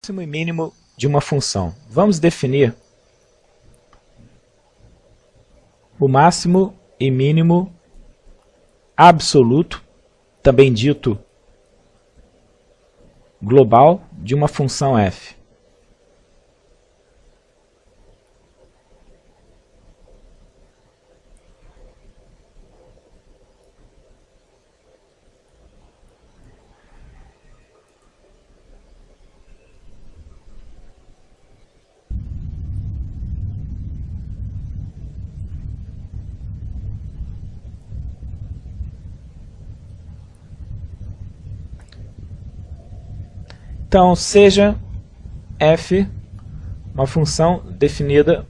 máximo e mínimo de uma função. Vamos definir o máximo e mínimo absoluto, também dito global, de uma função f. Então, seja f uma função definida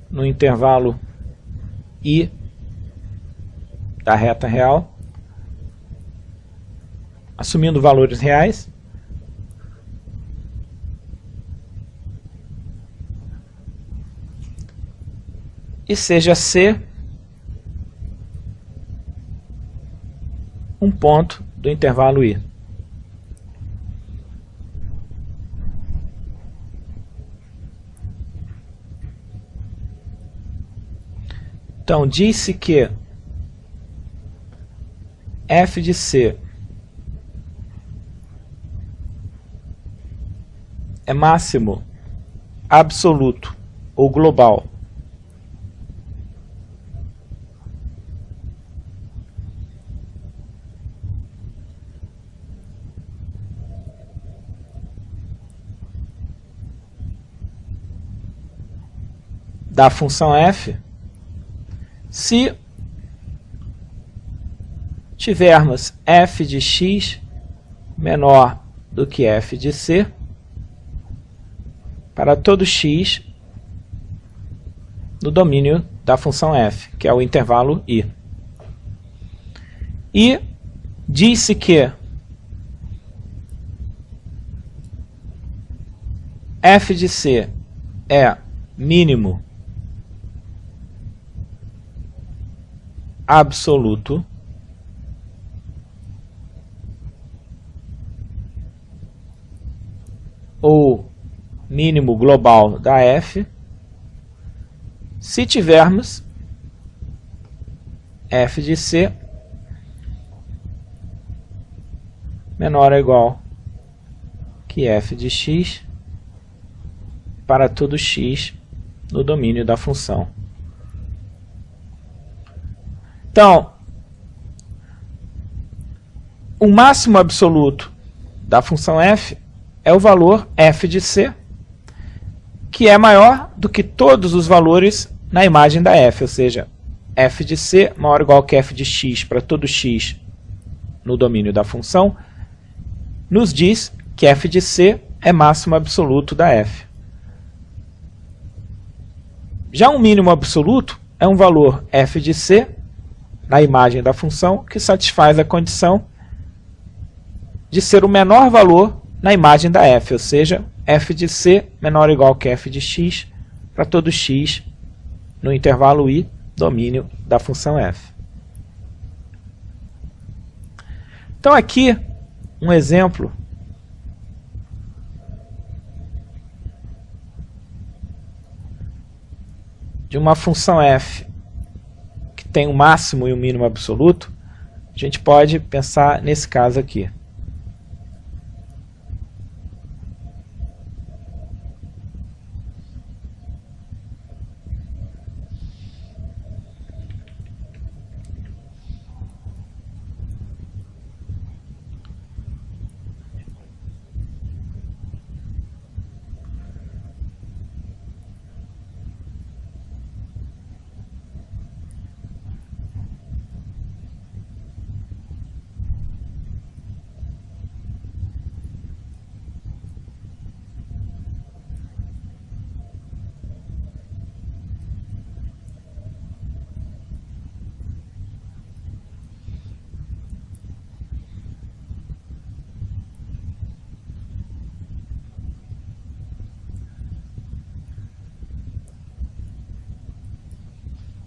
no intervalo I da reta real, assumindo valores reais, e seja C um ponto do intervalo I. Então, diz-se que f de C é máximo absoluto ou global da função f se tivermos f de x menor do que f de c para todo x no domínio da função f, que é o intervalo I. E diz-se que f de c é mínimo absoluto ou mínimo global da f se tivermos f de c menor ou igual que f de x para todo x no domínio da função. Então, o máximo absoluto da função f é o valor f de c, que é maior do que todos os valores na imagem da f, ou seja, f de c maior ou igual que f de x para todo x no domínio da função, nos diz que f de c é máximo absoluto da f. Já um mínimo absoluto é um valor f de c na imagem da função que satisfaz a condição de ser o menor valor na imagem da f, ou seja, f de c menor ou igual que f de x para todo x no intervalo I, domínio da função f. Então aqui um exemplo de uma função f que tem um máximo e um mínimo absoluto. A gente pode pensar nesse caso aqui.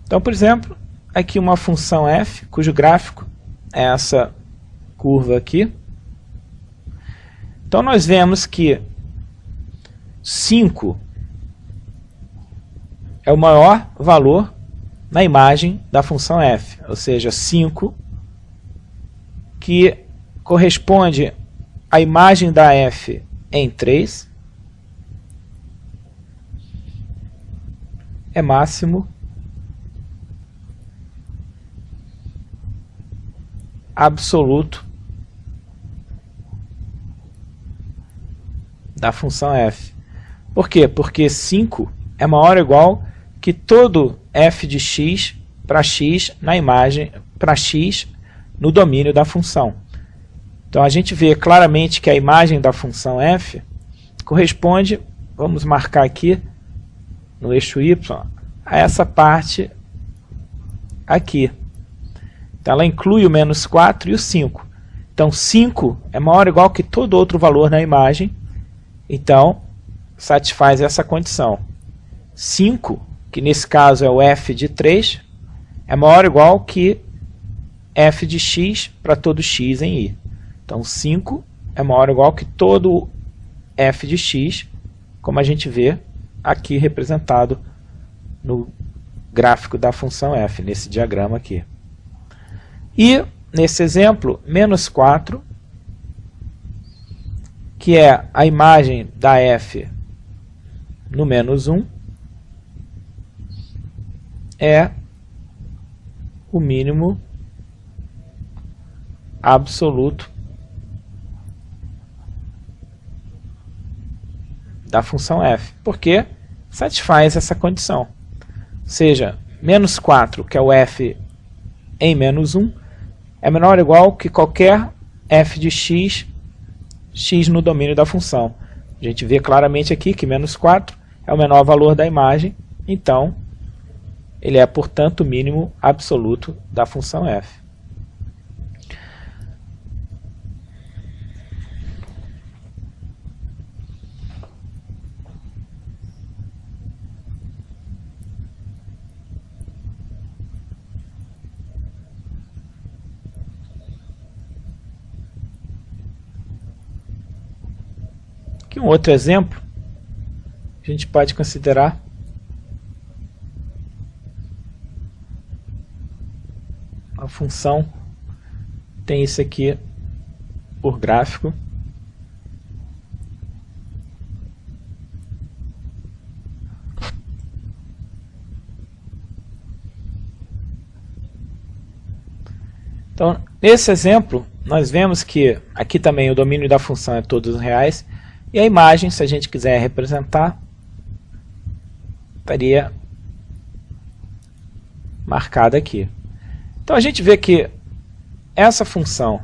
Então, por exemplo, aqui uma função f, cujo gráfico é essa curva aqui. Então, nós vemos que 5 é o maior valor na imagem da função f, ou seja, 5, que corresponde à imagem da f em 3, é máximo absoluto da função f. Por quê? Porque 5 é maior ou igual que todo f de x para x na imagem, para x no domínio da função. Então a gente vê claramente que a imagem da função f corresponde, vamos marcar aqui no eixo y, a essa parte aqui. Então ela inclui o menos 4 e o 5. Então 5 é maior ou igual que todo outro valor na imagem, então satisfaz essa condição. 5, que nesse caso é o f de 3, é maior ou igual que f de x para todo x em i. Então 5 é maior ou igual que todo f de x, como a gente vê aqui representado no gráfico da função f, nesse diagrama aqui. E, nesse exemplo, menos 4, que é a imagem da f no menos 1, é o mínimo absoluto da função f, porque satisfaz essa condição. Ou seja, menos 4, que é o f em menos 1, é menor ou igual que qualquer f de x, x no domínio da função. A gente vê claramente aqui que menos 4 é o menor valor da imagem, então ele é, portanto, o mínimo absoluto da função f. Aqui um outro exemplo, a gente pode considerar a função, tem isso aqui por gráfico. Então, nesse exemplo, nós vemos que aqui também o domínio da função é todos os reais, e a imagem, se a gente quiser representar, estaria marcada aqui. Então a gente vê que essa função,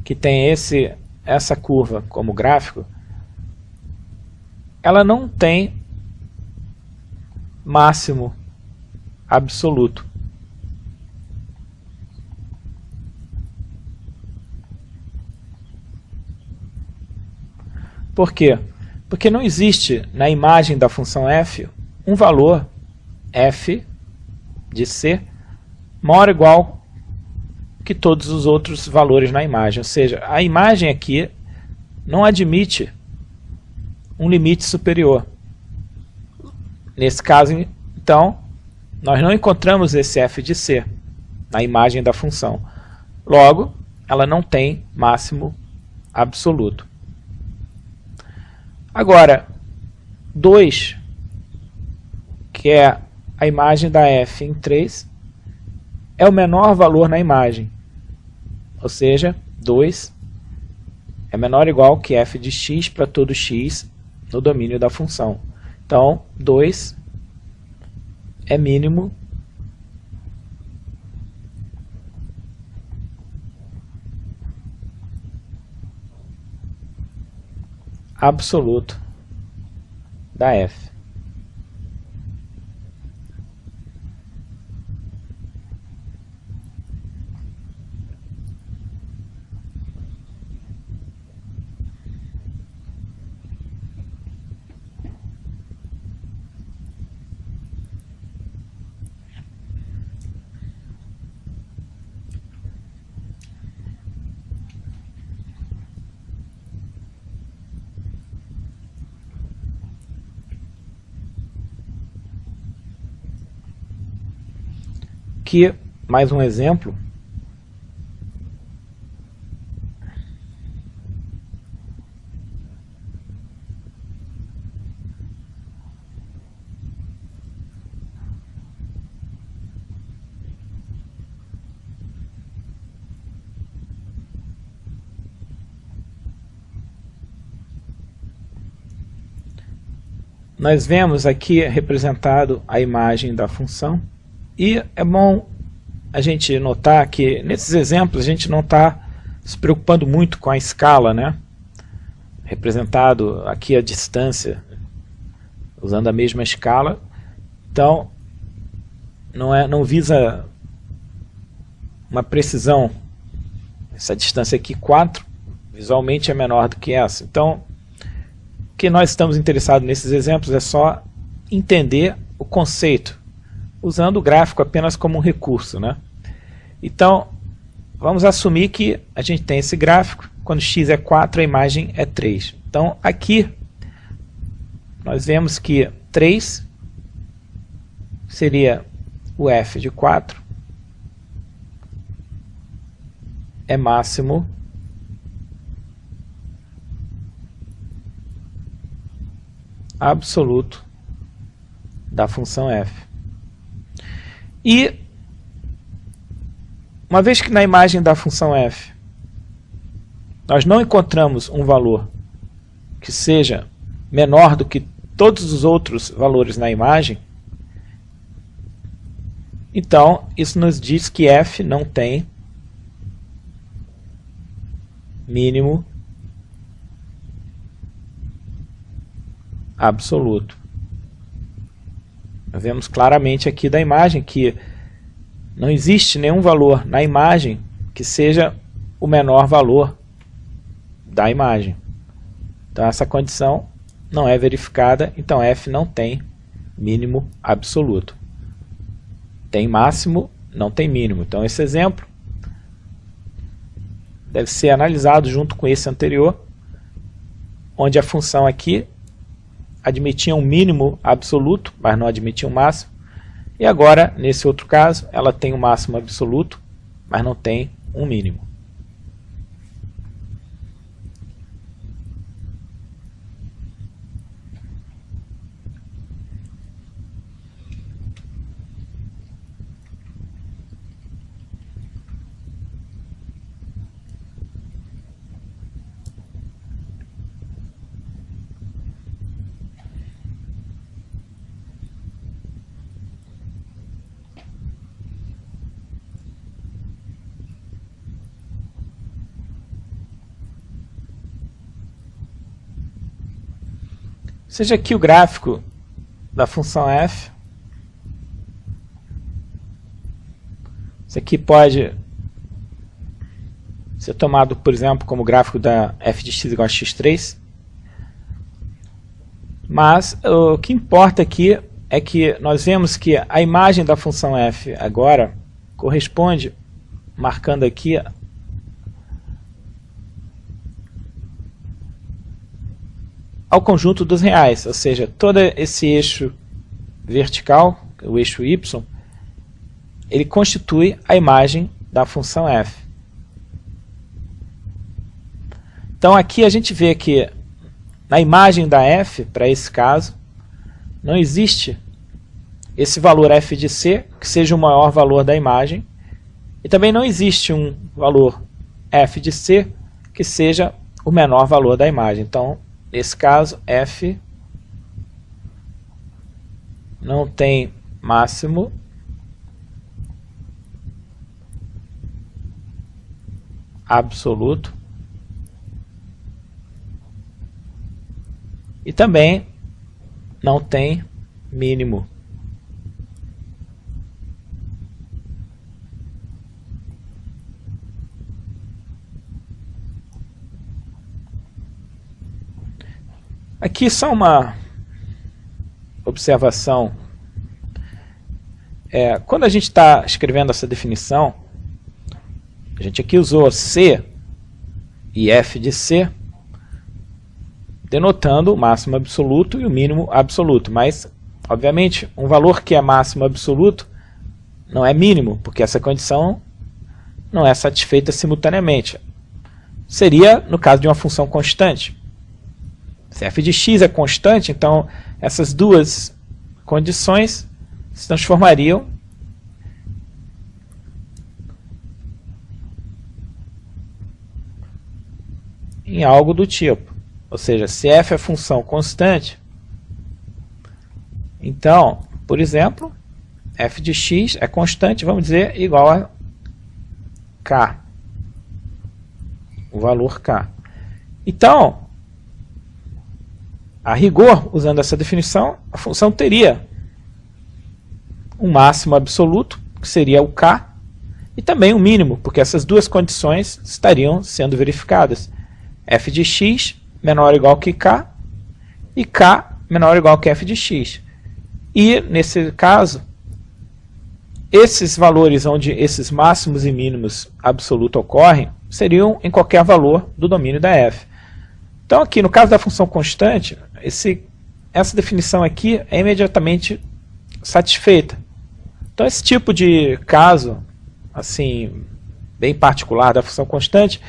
que tem essa curva como gráfico, ela não tem máximo absoluto. Por quê? Porque não existe na imagem da função f um valor f de c maior ou igual que todos os outros valores na imagem. Ou seja, a imagem aqui não admite um limite superior. Nesse caso, então, nós não encontramos esse f de c na imagem da função. Logo, ela não tem máximo absoluto. Agora, 2, que é a imagem da f em 3, é o menor valor na imagem. Ou seja, 2 é menor ou igual que f de x para todo x no domínio da função. Então, 2 é mínimo absoluto da f. aqui mais um exemplo. Nós vemos aqui representado a imagem da função, e é bom a gente notar que nesses exemplos a gente não está se preocupando muito com a escala, né? Representado aqui a distância usando a mesma escala, então não visa uma precisão. Essa distância aqui 4 visualmente é menor do que essa, então o que nós estamos interessados nesses exemplos é só entender o conceito, usando o gráfico apenas como um recurso, né? Então, vamos assumir que a gente tem esse gráfico, quando x é 4, a imagem é 3. Então, aqui, nós vemos que 3 seria o f de 4, é máximo absoluto da função f. E, uma vez que na imagem da função f nós não encontramos um valor que seja menor do que todos os outros valores na imagem, então isso nos diz que f não tem mínimo absoluto. Nós vemos claramente aqui da imagem que não existe nenhum valor na imagem que seja o menor valor da imagem. Então essa condição não é verificada, então f não tem mínimo absoluto. Tem máximo, não tem mínimo. Então esse exemplo deve ser analisado junto com esse anterior, onde a função aqui admitia um mínimo absoluto, mas não admitia um máximo. E agora, nesse outro caso, ela tem um máximo absoluto, mas não tem um mínimo. Seja aqui o gráfico da função f. Isso aqui pode ser tomado, por exemplo, como gráfico da f de x igual a x3. Mas o que importa aqui é que nós vemos que a imagem da função f agora corresponde, marcando aqui, ao conjunto dos reais, ou seja, todo esse eixo vertical, o eixo y, ele constitui a imagem da função f. Então aqui a gente vê que na imagem da f, para esse caso, não existe esse valor f de c que seja o maior valor da imagem, e também não existe um valor f de c que seja o menor valor da imagem. Então, nesse caso, f não tem máximo absoluto e também não tem mínimo. Aqui só uma observação. Quando a gente está escrevendo essa definição, a gente aqui usou C e F de C, denotando o máximo absoluto e o mínimo absoluto. Mas, obviamente, um valor que é máximo absoluto não é mínimo, porque essa condição não é satisfeita simultaneamente. Seria no caso de uma função constante. Se f de x é constante, então essas duas condições se transformariam em algo do tipo. Ou seja, se f é função constante, então, por exemplo, f de x é constante, vamos dizer, igual a k, o valor k. Então, a rigor, usando essa definição, a função teria um máximo absoluto, que seria o k, e também um mínimo, porque essas duas condições estariam sendo verificadas. F de x menor ou igual que k, e k menor ou igual que f de x. E, nesse caso, esses valores onde esses máximos e mínimos absolutos ocorrem, seriam em qualquer valor do domínio da f. Então, aqui, no caso da função constante, essa definição aqui é imediatamente satisfeita. Então, esse tipo de caso, assim, bem particular da função constante,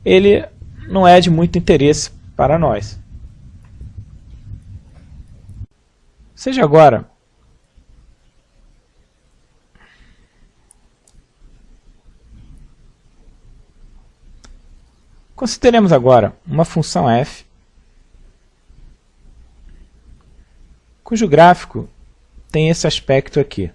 ele não é de muito interesse para nós. Seja agora consideremos agora uma função f cujo gráfico tem esse aspecto aqui.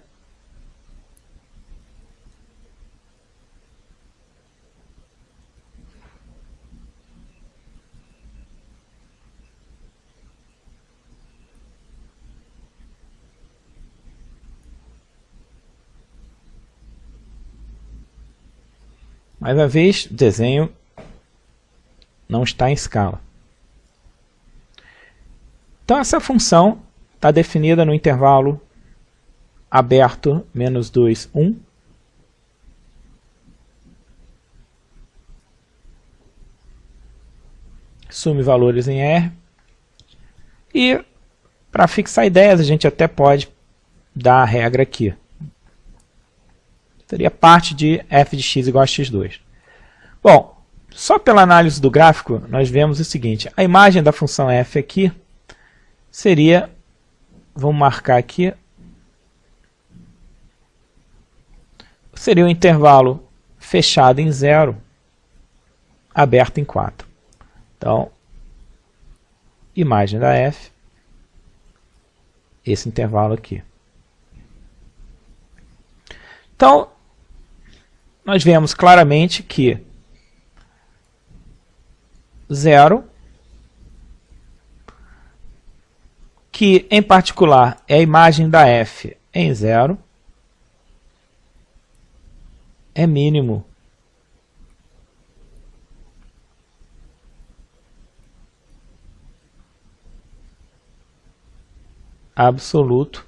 Mais uma vez, o desenho não está em escala. Então, essa função está definida no intervalo aberto -2, 1. Sume valores em R. E, para fixar ideias, a gente até pode dar a regra aqui. Seria parte de f de x igual a x2. Bom, só pela análise do gráfico, nós vemos o seguinte. A imagem da função f aqui seria, vamos marcar aqui, seria um intervalo fechado em 0, aberto em 4. Então, imagem da f, esse intervalo aqui. Então, nós vemos claramente que 0, que em particular é a imagem da f em 0, é mínimo. Absoluto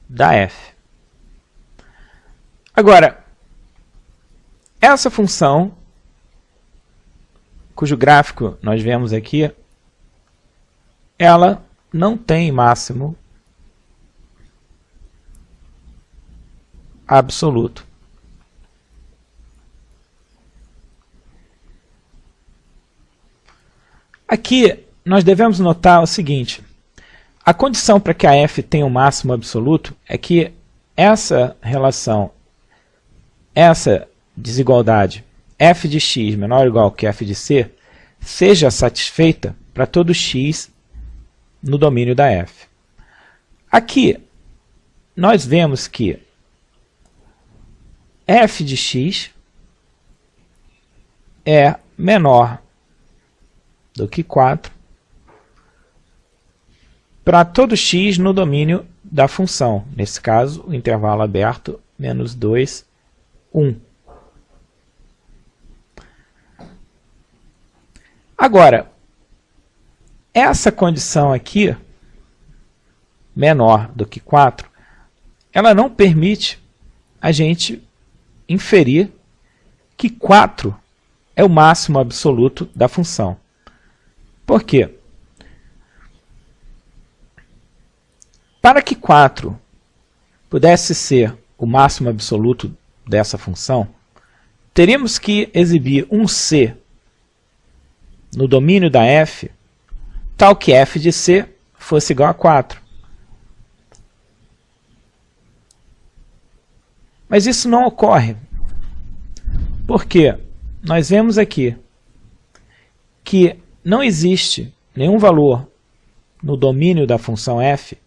da f. Agora, essa função, cujo gráfico nós vemos aqui, ela não tem máximo absoluto. Aqui nós devemos notar o seguinte: a condição para que a f tenha um máximo absoluto é que essa relação, essa desigualdade f de x menor ou igual que f de c seja satisfeita para todo x no domínio da f. Aqui nós vemos que f de x é menor do que 4 para todo x no domínio da função. Nesse caso, o intervalo aberto, -2, 1. Agora, essa condição aqui, menor do que 4, ela não permite a gente inferir que 4 é o máximo absoluto da função. Por quê? Para que 4 pudesse ser o máximo absoluto dessa função, teríamos que exibir um C no domínio da f, tal que f de C fosse igual a 4. Mas isso não ocorre, porque nós vemos aqui que não existe nenhum valor no domínio da função f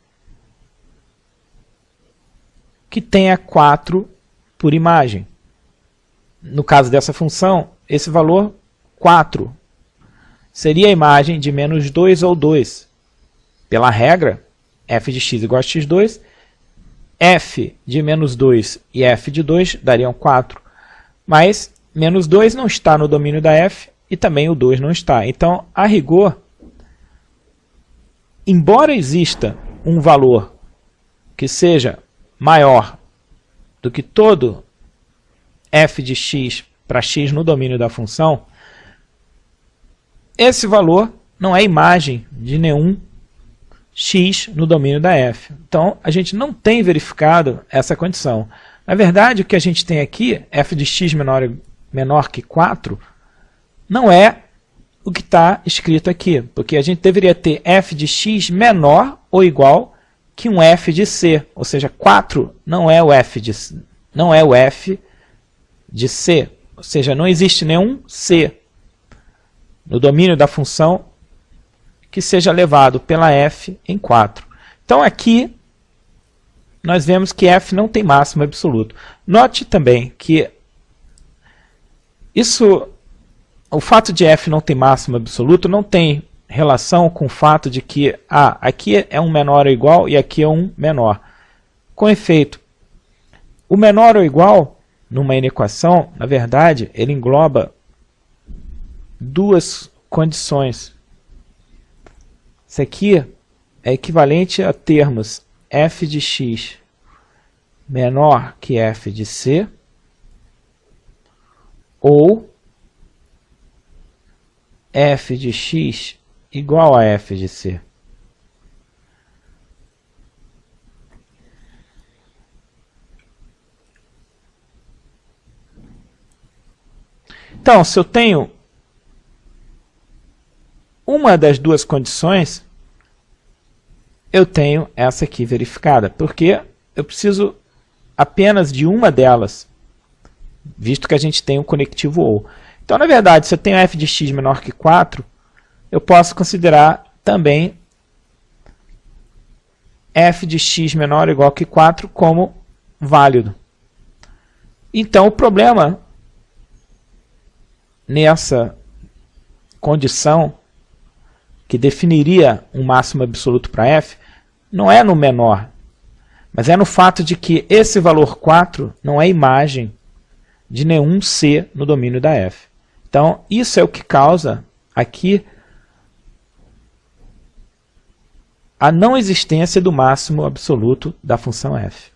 que tenha 4 por imagem. No caso dessa função, esse valor 4 seria a imagem de menos 2 ou 2. Pela regra, f de x igual a x2, f de menos 2 e f de 2 dariam 4. Mas menos 2 não está no domínio da f e também o 2 não está. Então, a rigor, embora exista um valor que seja maior do que todo f de x para x no domínio da função, esse valor não é imagem de nenhum x no domínio da f. Então, a gente não tem verificado essa condição. Na verdade, o que a gente tem aqui, f de x menor que 4, não é o que está escrito aqui, porque a gente deveria ter f de x menor ou igual que um f de c, ou seja, 4 não é o f de c, ou seja, não existe nenhum c no domínio da função que seja levado pela f em 4. Então, aqui, nós vemos que f não tem máximo absoluto. Note também que o fato de f não ter máximo absoluto não tem relação com o fato de que aqui é um menor ou igual e aqui é um menor. Com efeito, o menor ou igual, numa inequação, na verdade, ele engloba duas condições. Isso aqui é equivalente a termos f de x menor que f de c, ou f de x igual a f de c. Então, se eu tenho uma das duas condições, eu tenho essa aqui verificada, porque eu preciso apenas de uma delas, visto que a gente tem um conectivo OU. Então, na verdade, se eu tenho f de x menor que 4, eu posso considerar também f de x menor ou igual que 4 como válido. Então, o problema nessa condição que definiria um máximo absoluto para f, não é no menor, mas é no fato de que esse valor 4 não é imagem de nenhum c no domínio da f. Então, isso é o que causa aqui a não existência do máximo absoluto da função f.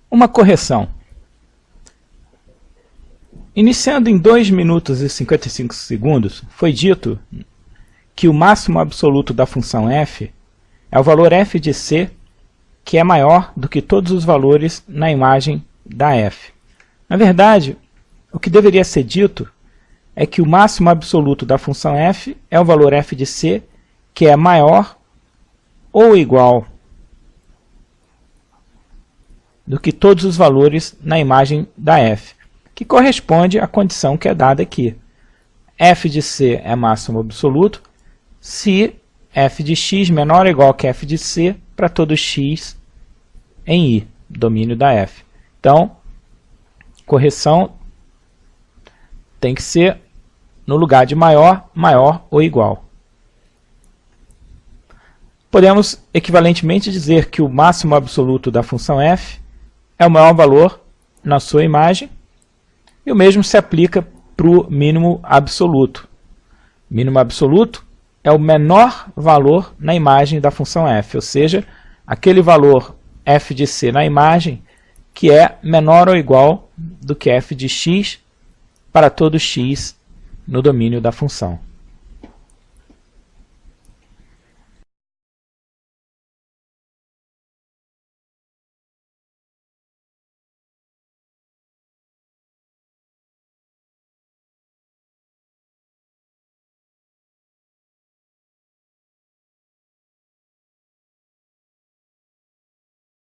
Uma correção. Iniciando em 2 minutos e 55 segundos, foi dito que o máximo absoluto da função f é o valor f de c, que é maior do que todos os valores na imagem da f. Na verdade, o que deveria ser dito é que o máximo absoluto da função f é o valor f de c, que é maior ou igual do que todos os valores na imagem da f, que corresponde à condição que é dada aqui. f de c é máximo absoluto se f de x menor ou igual que f de c para todo x em I, domínio da f. Então, correção tem que ser no lugar de maior, maior ou igual. Podemos equivalentemente dizer que o máximo absoluto da função f é o maior valor na sua imagem, e o mesmo se aplica para o mínimo absoluto. Mínimo absoluto é o menor valor na imagem da função f, ou seja, aquele valor f de c na imagem que é menor ou igual do que f de x para todo x no domínio da função.